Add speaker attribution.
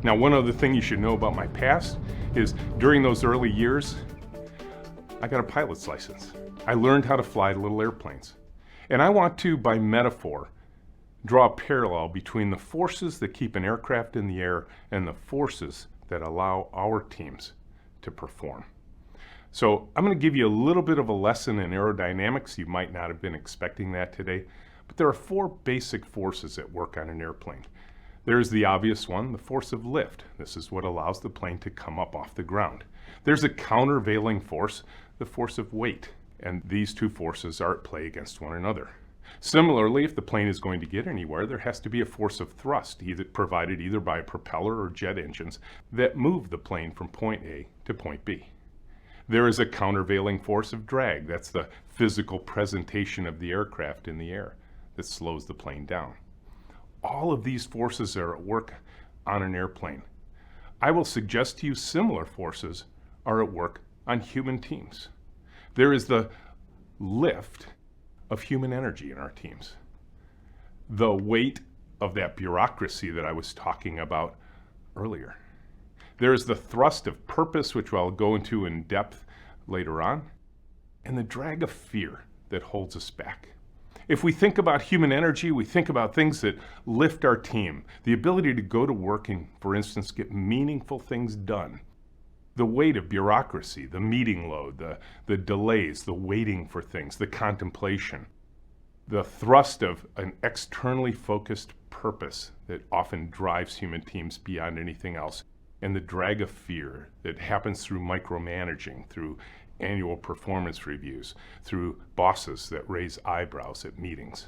Speaker 1: Now, one other thing you should know about my past is during those early years, I got a pilot's license. I learned how to fly little airplanes. And I want to, by metaphor, draw a parallel between the forces that keep an aircraft in the air and the forces that allow our teams to perform. So I'm going to give you a little bit of a lesson in aerodynamics. You might not have been expecting that today, but there are four basic forces at work on an airplane. There's the obvious one, the force of lift. This is what allows the plane to come up off the ground. There's a countervailing force, the force of weight, and these two forces are at play against one another. Similarly, if the plane is going to get anywhere, there has to be a force of thrust, provided either by a propeller or jet engines, that move the plane from point A to point B. There is a countervailing force of drag. That's the physical presentation of the aircraft in the air that slows the plane down. All of these forces are at work on an airplane. I will suggest to you similar forces are at work on human teams. There is the lift of human energy in our teams. The weight of that bureaucracy that I was talking about earlier. There is the thrust of purpose, which I'll go into in depth later on, and the drag of fear that holds us back. If we think about human energy, we think about things that lift our team, the ability to go to work and, for instance, get meaningful things done. The weight of bureaucracy, the meeting load, the delays, the waiting for things, the contemplation, the thrust of an externally focused purpose that often drives human teams beyond anything else, and the drag of fear that happens through micromanaging, through annual performance reviews, through bosses that raise eyebrows at meetings.